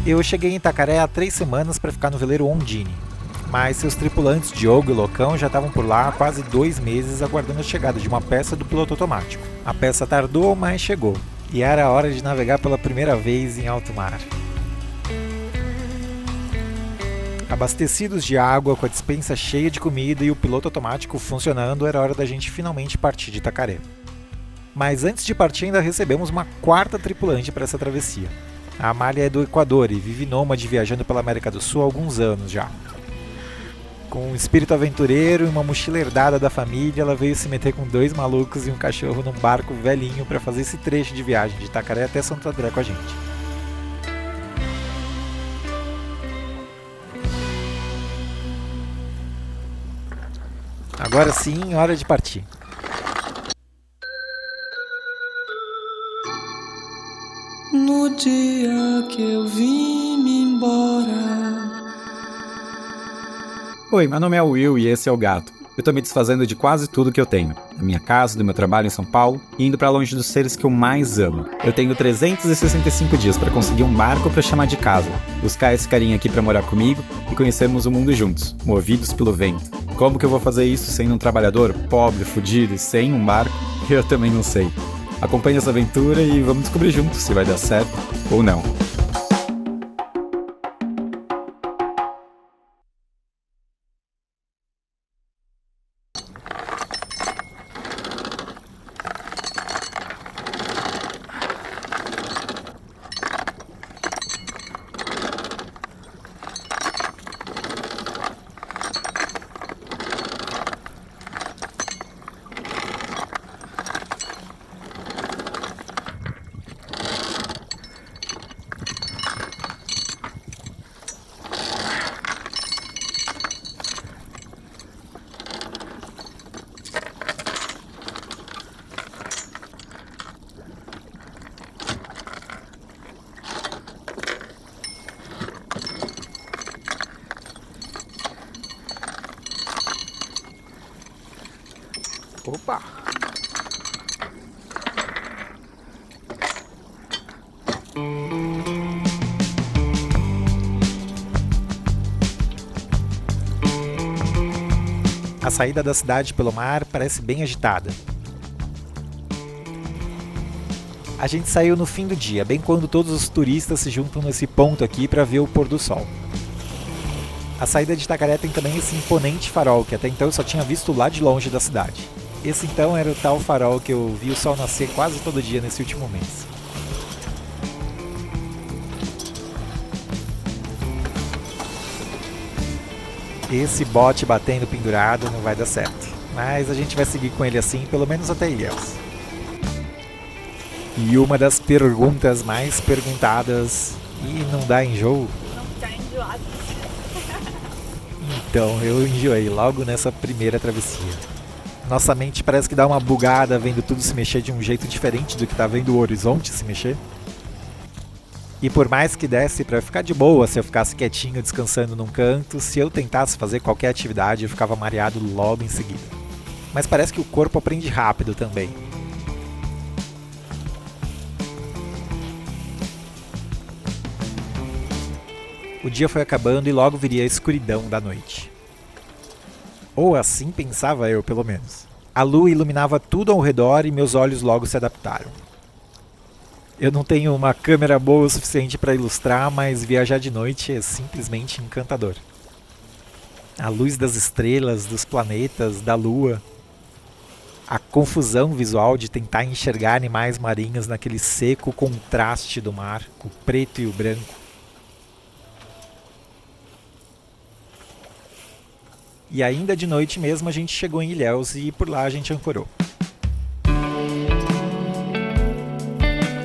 Eu cheguei em Itacaré há 3 semanas para ficar no veleiro Ondine, mas seus tripulantes Diogo e Locão já estavam por lá há quase 2 meses aguardando a chegada de uma peça do piloto automático. A peça tardou, mas chegou, e era a hora de navegar pela primeira vez em alto mar. Abastecidos de água, com a despensa cheia de comida e o piloto automático funcionando, era hora da gente finalmente partir de Itacaré. Mas antes de partir ainda recebemos uma 4ª tripulante para essa travessia. A Amália é do Equador e vive nômade viajando pela América do Sul há alguns anos já. Com um espírito aventureiro e uma mochila herdada da família, ela veio se meter com 2 malucos e um cachorro num barco velhinho para fazer esse trecho de viagem de Itacaré até Santo André com a gente. Agora sim, hora de partir. No dia que eu vim-me embora. Oi, meu nome é Will e esse é o Gato. Eu tô me desfazendo de quase tudo que eu tenho. Da minha casa, do meu trabalho em São Paulo e indo pra longe dos seres que eu mais amo. Eu tenho 365 dias pra conseguir um barco pra chamar de casa, buscar esse carinha aqui pra morar comigo e conhecermos o mundo juntos, movidos pelo vento. Como que eu vou fazer isso sendo um trabalhador pobre, fudido e sem um barco? Eu também não sei. Acompanhe essa aventura e vamos descobrir juntos se vai dar certo ou não. Opa! A saída da cidade pelo mar parece bem agitada. A gente saiu no fim do dia, bem quando todos os turistas se juntam nesse ponto aqui para ver o pôr do sol. A saída de Itacaré tem também esse imponente farol, que até então eu só tinha visto lá de longe da cidade. Esse então era o tal farol que eu vi o sol nascer quase todo dia nesse último mês. Esse bote batendo pendurado não vai dar certo, mas a gente vai seguir com ele assim, pelo menos até Ilhéus. E uma das perguntas mais perguntadas, e não dá enjoo? Não tá enjoado. Então, eu enjoei logo nessa primeira travessia. Nossa mente parece que dá uma bugada vendo tudo se mexer de um jeito diferente do que tá vendo o horizonte se mexer. E por mais que desse pra ficar de boa se eu ficasse quietinho descansando num canto, se eu tentasse fazer qualquer atividade eu ficava mareado logo em seguida. Mas parece que o corpo aprende rápido também. O dia foi acabando e logo viria a escuridão da noite. Ou assim pensava eu, pelo menos. A lua iluminava tudo ao redor e meus olhos logo se adaptaram. Eu não tenho uma câmera boa o suficiente para ilustrar, mas viajar de noite é simplesmente encantador. A luz das estrelas, dos planetas, da lua. A confusão visual de tentar enxergar animais marinhos naquele seco contraste do mar, o preto e o branco. E ainda de noite mesmo a gente chegou em Ilhéus e por lá a gente ancorou.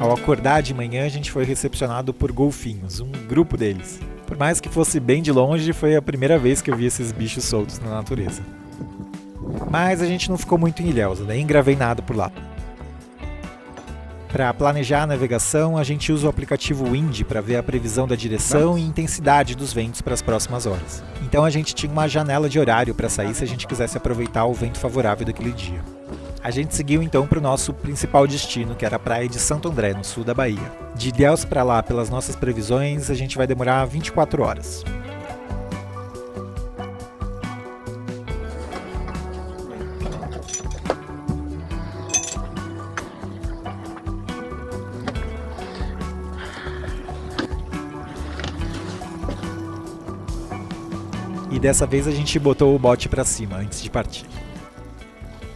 Ao acordar de manhã a gente foi recepcionado por golfinhos, um grupo deles. Por mais que fosse bem de longe, foi a primeira vez que eu vi esses bichos soltos na natureza. Mas a gente não ficou muito em Ilhéus, nem gravei nada por lá. Para planejar a navegação, a gente usa o aplicativo Wind para ver a previsão da direção e intensidade dos ventos para as próximas horas. Então a gente tinha uma janela de horário para sair se a gente quisesse aproveitar o vento favorável daquele dia. A gente seguiu então para o nosso principal destino, que era a praia de Santo André, no sul da Bahia. De Ilhéus para lá, pelas nossas previsões, a gente vai demorar 24 horas. E dessa vez a gente botou o bote para cima antes de partir.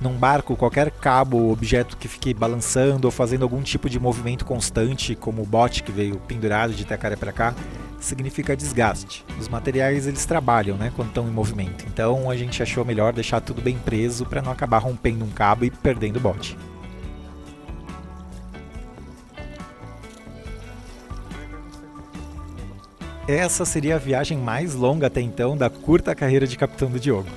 Num barco, qualquer cabo ou objeto que fique balançando ou fazendo algum tipo de movimento constante, como o bote que veio pendurado de Itacaré para cá, significa desgaste. Os materiais eles trabalham, né, quando estão em movimento. Então a gente achou melhor deixar tudo bem preso para não acabar rompendo um cabo e perdendo o bote. Essa seria a viagem mais longa até então da curta carreira de capitão do Diogo.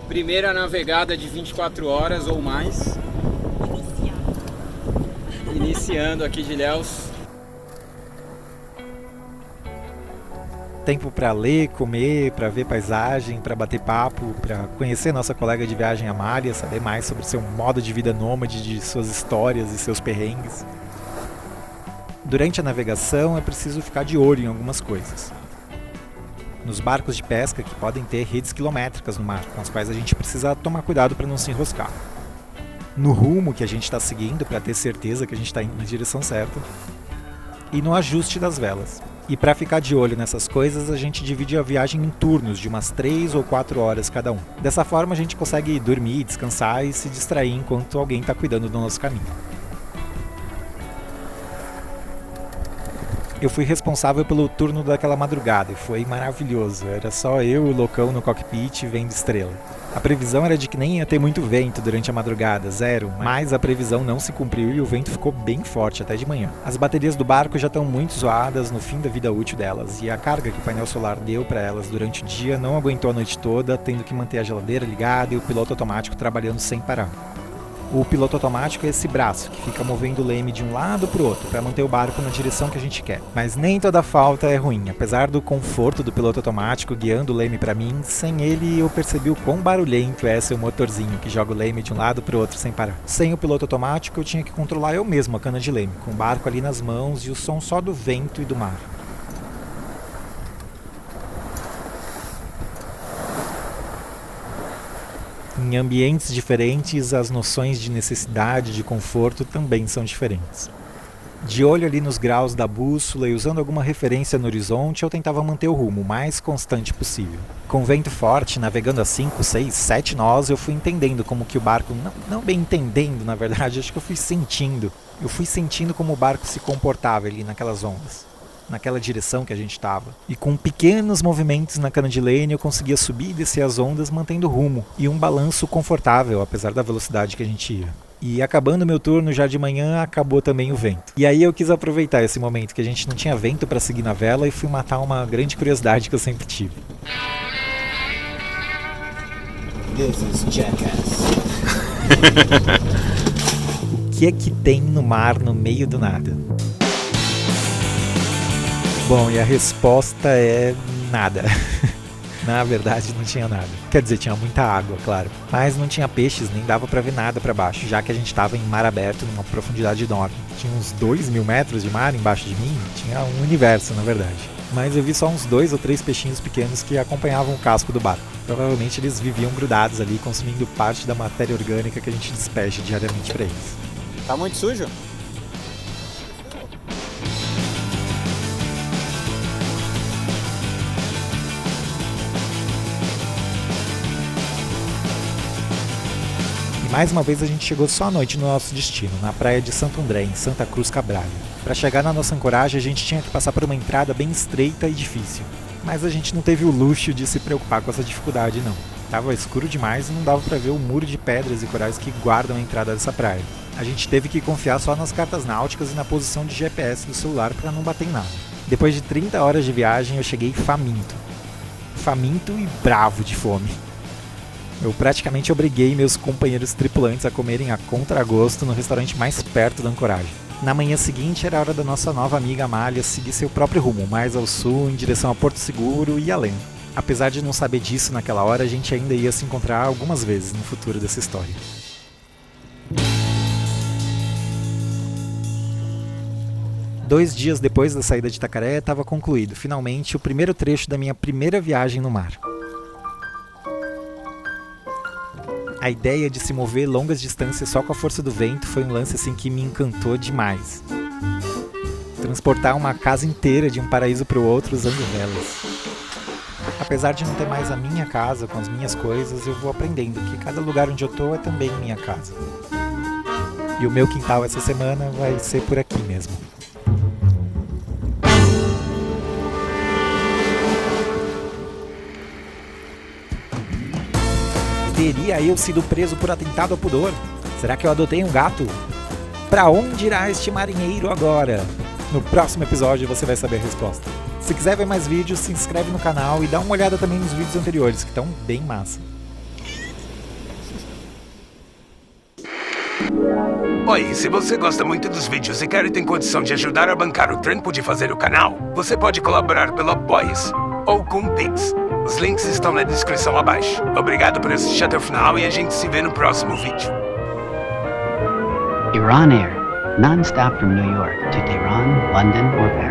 Primeira navegada de 24 horas ou mais. Iniciando aqui de Ilhéus. Tempo para ler, comer, para ver paisagem, para bater papo, para conhecer nossa colega de viagem Amália, saber mais sobre seu modo de vida nômade, de suas histórias e seus perrengues. Durante a navegação é preciso ficar de olho em algumas coisas. Nos barcos de pesca, que podem ter redes quilométricas no mar, com as quais a gente precisa tomar cuidado para não se enroscar. No rumo que a gente está seguindo, para ter certeza que a gente está indo na direção certa. E no ajuste das velas. E para ficar de olho nessas coisas, a gente divide a viagem em turnos de umas 3 ou 4 horas cada um. Dessa forma a gente consegue dormir, descansar e se distrair enquanto alguém está cuidando do nosso caminho. Eu fui responsável pelo turno daquela madrugada e foi maravilhoso. Era só eu, o loucão no cockpit vendo estrela. A previsão era de que nem ia ter muito vento durante a madrugada, 0, mas a previsão não se cumpriu e o vento ficou bem forte até de manhã. As baterias do barco já estão muito zoadas no fim da vida útil delas e a carga que o painel solar deu para elas durante o dia não aguentou a noite toda, tendo que manter a geladeira ligada e o piloto automático trabalhando sem parar. O piloto automático é esse braço que fica movendo o leme de um lado para o outro para manter o barco na direção que a gente quer. Mas nem toda falta é ruim. Apesar do conforto do piloto automático guiando o leme para mim, sem ele eu percebi o quão barulhento é seu motorzinho que joga o leme de um lado para o outro sem parar. Sem o piloto automático eu tinha que controlar eu mesmo a cana de leme, com o barco ali nas mãos e o som só do vento e do mar. Em ambientes diferentes, as noções de necessidade e de conforto também são diferentes. De olho ali nos graus da bússola e usando alguma referência no horizonte, eu tentava manter o rumo o mais constante possível. Com vento forte, navegando a 5, 6, 7 nós, eu fui entendendo como que o barco... Não bem entendendo, na verdade, acho que eu fui sentindo. Eu fui sentindo como o barco se comportava ali naquelas ondas, naquela direção que a gente estava. E com pequenos movimentos na cana de lane eu conseguia subir e descer as ondas mantendo rumo e um balanço confortável, apesar da velocidade que a gente ia. E acabando meu turno já de manhã, acabou também o vento. E aí eu quis aproveitar esse momento que a gente não tinha vento para seguir na vela e fui matar uma grande curiosidade que eu sempre tive. This is Jackass. O que é que tem no mar no meio do nada? Bom, e a resposta é nada. Na verdade não tinha nada. Quer dizer, tinha muita água, claro. Mas não tinha peixes, nem dava pra ver nada pra baixo, já que a gente estava em mar aberto numa profundidade enorme. Tinha uns 2.000 metros de mar embaixo de mim, tinha um universo na verdade. Mas eu vi só uns 2 ou 3 peixinhos pequenos que acompanhavam o casco do barco. Provavelmente eles viviam grudados ali, consumindo parte da matéria orgânica que a gente despeja diariamente pra eles. Tá muito sujo? Mais uma vez a gente chegou só à noite no nosso destino, na praia de Santo André, em Santa Cruz Cabrália. Para chegar na nossa ancoragem a gente tinha que passar por uma entrada bem estreita e difícil. Mas a gente não teve o luxo de se preocupar com essa dificuldade não. Tava escuro demais e não dava para ver o muro de pedras e corais que guardam a entrada dessa praia. A gente teve que confiar só nas cartas náuticas e na posição de GPS do celular para não bater em nada. Depois de 30 horas de viagem eu cheguei faminto. Faminto e bravo de fome. Eu praticamente obriguei meus companheiros tripulantes a comerem a contragosto no restaurante mais perto da ancoragem. Na manhã seguinte era a hora da nossa nova amiga Amália seguir seu próprio rumo, mais ao sul, em direção a Porto Seguro e além. Apesar de não saber disso naquela hora, a gente ainda ia se encontrar algumas vezes no futuro dessa história. 2 dias depois da saída de Itacaré, estava concluído, finalmente, o primeiro trecho da minha primeira viagem no mar. A ideia de se mover longas distâncias só com a força do vento foi um lance assim que me encantou demais. Transportar uma casa inteira de um paraíso para o outro usando velas. Apesar de não ter mais a minha casa com as minhas coisas, eu vou aprendendo que cada lugar onde eu tô é também minha casa. E o meu quintal essa semana vai ser por aqui mesmo. Teria eu sido preso por atentado ao pudor? Será que eu adotei um gato? Pra onde irá este marinheiro agora? No próximo episódio você vai saber a resposta. Se quiser ver mais vídeos, se inscreve no canal e dá uma olhada também nos vídeos anteriores, que estão bem massa. Oi, se você gosta muito dos vídeos e quer e tem condição de ajudar a bancar o trampo de fazer o canal, você pode colaborar pelo Apoia-se ou com o Pix. Os links estão na descrição abaixo. Obrigado por assistir até o final e a gente se vê no próximo vídeo. Iran Air, non-stop from New York to Tehran, London or Paris.